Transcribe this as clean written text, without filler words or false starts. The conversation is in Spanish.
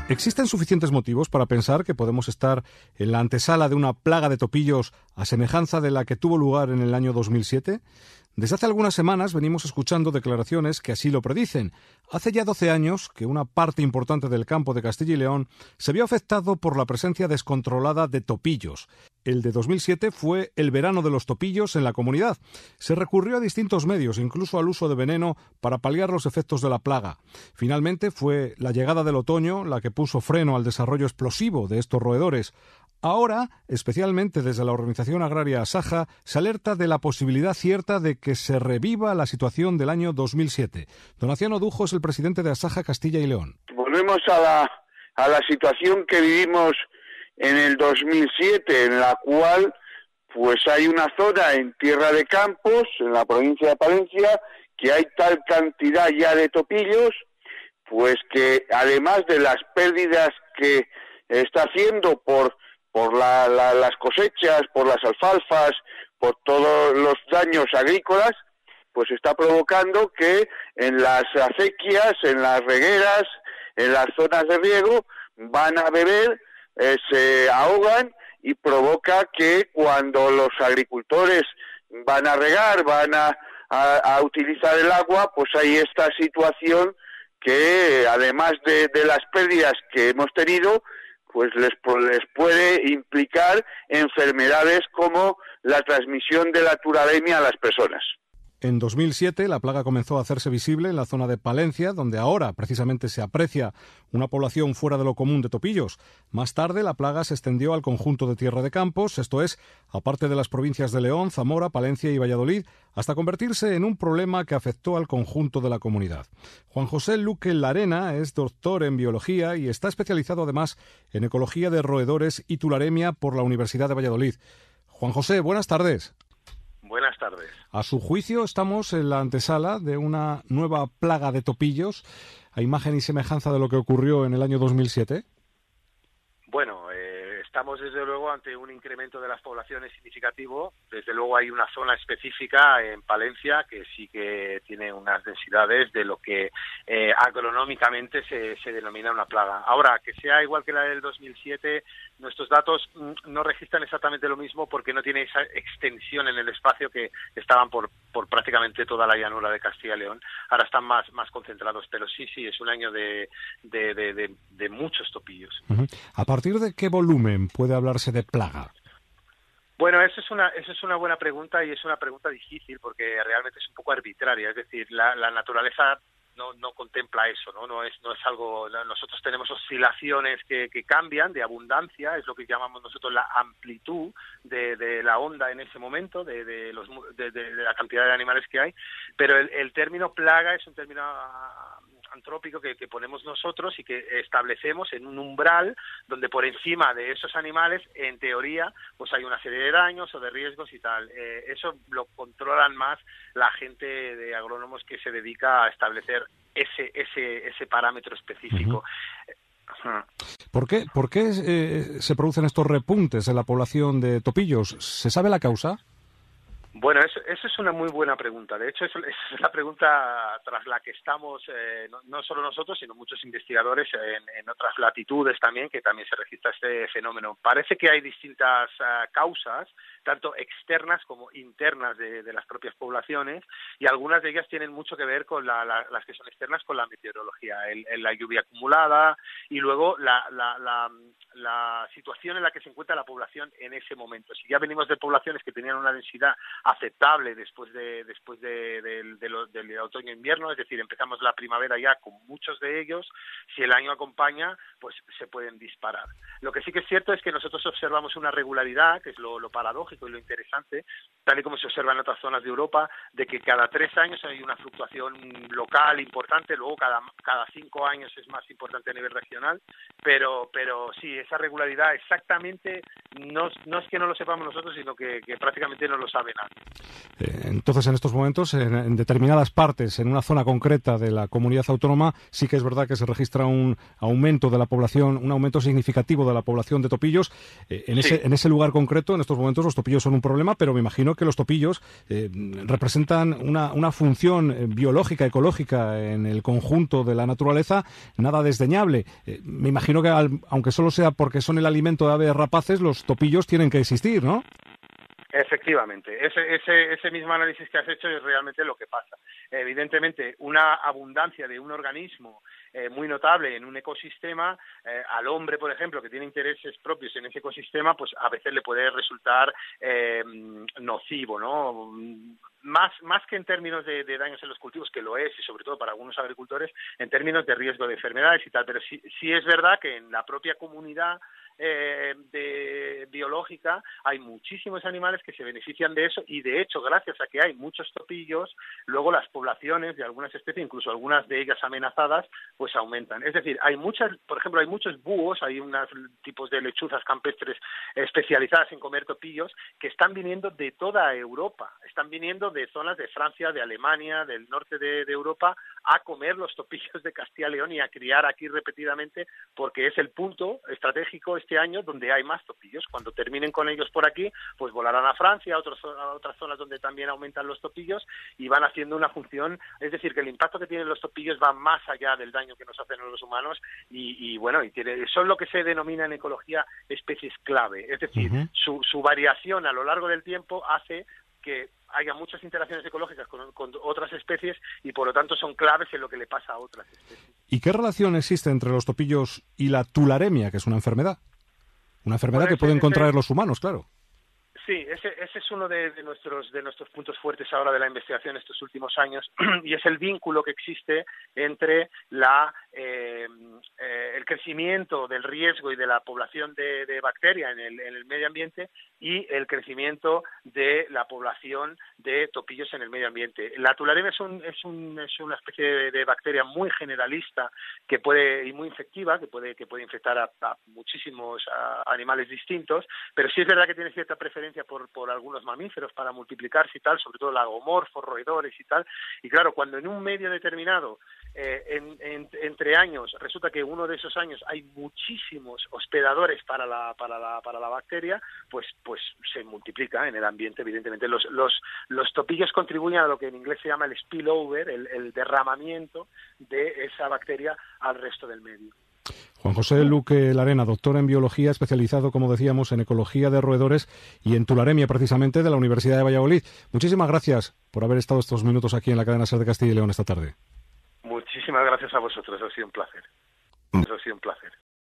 ¿Existen suficientes motivos para pensar que podemos estar en la antesala de una plaga de topillos a semejanza de la que tuvo lugar en el año 2007? Desde hace algunas semanas venimos escuchando declaraciones que así lo predicen. Hace ya 12 años que una parte importante del campo de Castilla y León se vio afectado por la presencia descontrolada de topillos. El de 2007 fue el verano de los topillos en la comunidad. Se recurrió a distintos medios, incluso al uso de veneno, para paliar los efectos de la plaga. Finalmente fue la llegada del otoño la que puso freno al desarrollo explosivo de estos roedores. Ahora, especialmente desde la organización agraria Asaja, se alerta de la posibilidad cierta de que se reviva la situación del año 2007. Donaciano Dujo es el presidente de Asaja Castilla y León. Volvemos a la situación que vivimos en el 2007, en la cual pues hay una zona en Tierra de Campos, en la provincia de Palencia, que hay tal cantidad ya de topillos, pues que además de las pérdidas que está haciendo por las cosechas, por las alfalfas, por todos los daños agrícolas, pues está provocando que en las acequias, en las regueras, en las zonas de riego, van a beber, se ahogan y provoca que cuando los agricultores van a regar, van a utilizar el agua, pues hay esta situación que además de las pérdidas que hemos tenido, pues les puede implicar enfermedades como la transmisión de la turalemia a las personas. En 2007 la plaga comenzó a hacerse visible en la zona de Palencia, donde ahora precisamente se aprecia una población fuera de lo común de topillos. Más tarde la plaga se extendió al conjunto de Tierra de Campos, esto es, aparte de las provincias de León, Zamora, Palencia y Valladolid, hasta convertirse en un problema que afectó al conjunto de la comunidad. Juan José Luque Larena es doctor en biología y está especializado además en ecología de roedores y tularemia por la Universidad de Valladolid. Juan José, buenas tardes. Buenas tardes. A su juicio, estamos en la antesala de una nueva plaga de topillos, a imagen y semejanza de lo que ocurrió en el año 2007. Bueno, estamos desde luego ante un incremento de las poblaciones significativo. Desde luego hay una zona específica en Palencia que sí que tiene unas densidades de lo que agronómicamente se denomina una plaga. Ahora, que sea igual que la del 2007, nuestros datos no registran exactamente lo mismo porque no tiene esa extensión en el espacio que estaban por prácticamente toda la llanura de Castilla y León. Ahora están más concentrados, pero sí, es un año de muchos topillos. Uh-huh. ¿A partir de qué volumen puede hablarse de plaga? Bueno, eso es una buena pregunta y es una pregunta difícil porque realmente es un poco arbitraria. Es decir, la naturaleza no contempla eso, no es algo. Nosotros tenemos oscilaciones que cambian de abundancia, es lo que llamamos nosotros la amplitud de la onda en ese momento, de la cantidad de animales que hay, pero el término plaga es un término antrópico que ponemos nosotros y que establecemos en un umbral donde por encima de esos animales, en teoría, pues hay una serie de daños o de riesgos y tal. Eso lo controlan más la gente de agrónomos que se dedica a establecer ese parámetro específico. Uh-huh. ¿Por qué se producen estos repuntes en la población de topillos? ¿Se sabe la causa? Bueno, eso es una muy buena pregunta. De hecho, esa es la pregunta tras la que estamos, no solo nosotros, sino muchos investigadores en otras latitudes también, que también se registra este fenómeno. Parece que hay distintas causas, tanto externas como internas de las propias poblaciones, y algunas de ellas tienen mucho que ver con las que son externas con la meteorología, la lluvia acumulada y luego la situación en la que se encuentra la población en ese momento. Si ya venimos de poblaciones que tenían una densidad aceptable después del otoño-invierno, es decir, empezamos la primavera ya con muchos de ellos, si el año acompaña, pues se pueden disparar. Lo que sí que es cierto es que nosotros observamos una regularidad, que es lo paradójico y lo interesante, tal y como se observa en otras zonas de Europa, de que cada 3 años hay una fluctuación local importante, luego cada 5 años es más importante a nivel regional, pero sí, esa regularidad exactamente no es que no lo sepamos nosotros, sino que prácticamente no lo sabe nadie. Entonces, en estos momentos, en determinadas partes, en una zona concreta de la comunidad autónoma, sí que es verdad que se registra un aumento de la población, un aumento significativo de la población de topillos. En ese lugar concreto, en estos momentos, los topillos son un problema, pero me imagino que los topillos representan una función biológica, ecológica en el conjunto de la naturaleza nada desdeñable. Me imagino que, aunque solo sea porque son el alimento de aves rapaces, los topillos tienen que existir, ¿no? Efectivamente, ese mismo análisis que has hecho es realmente lo que pasa. Evidentemente, una abundancia de un organismo muy notable en un ecosistema, al hombre, por ejemplo, que tiene intereses propios en ese ecosistema, pues a veces le puede resultar nocivo, ¿no? Más que en términos de daños en los cultivos, que lo es, y sobre todo para algunos agricultores, en términos de riesgo de enfermedades y tal, pero sí es verdad que en la propia comunidad biológica hay muchísimos animales que se benefician de eso, y de hecho, gracias a que hay muchos topillos, luego las poblaciones de algunas especies, incluso algunas de ellas amenazadas, pues aumentan. Es decir, por ejemplo, hay muchos búhos, hay unos tipos de lechuzas campestres especializadas en comer topillos que están viniendo de toda Europa, están viniendo de zonas de Francia, de Alemania, del norte de Europa, a comer los topillos de Castilla y León y a criar aquí repetidamente, porque es el punto estratégico este año donde hay más topillos. Cuando terminen con ellos por aquí, pues volarán a Francia, a otras zonas donde también aumentan los topillos, y van haciendo una función. Es decir, que el impacto que tienen los topillos va más allá del daño que nos hacen a los humanos, y son lo que se denomina en ecología especies clave. Es decir, su variación a lo largo del tiempo hace que haya muchas interacciones ecológicas con otras especies, y por lo tanto son claves en lo que le pasa a otras especies. ¿Y qué relación existe entre los topillos y la tularemia, que es una enfermedad? Una enfermedad que pueden contraer los humanos, claro. Sí, ese es uno de nuestros puntos fuertes ahora de la investigación estos últimos años, y es el vínculo que existe entre el crecimiento del riesgo y de la población de bacteria en el medio ambiente y el crecimiento de la población de topillos en el medio ambiente. La tularemia es una especie de bacteria muy generalista y muy infectiva, que puede infectar a muchísimos animales distintos, pero sí es verdad que tiene cierta preferencia por algunos mamíferos para multiplicarse y tal, sobre todo lagomorfos, roedores y tal. Y claro, cuando en un medio determinado, entre años, resulta que uno de esos años hay muchísimos hospedadores para la bacteria, pues se multiplica en el ambiente, evidentemente. Los topillos contribuyen a lo que en inglés se llama el spillover, el derramamiento de esa bacteria al resto del medio. Juan José Luque Larena, doctor en biología, especializado, como decíamos, en ecología de roedores y en tularemia, precisamente, de la Universidad de Valladolid. Muchísimas gracias por haber estado estos minutos aquí en la cadena SER de Castilla y León esta tarde. Muchísimas gracias a vosotros, ha sido un placer.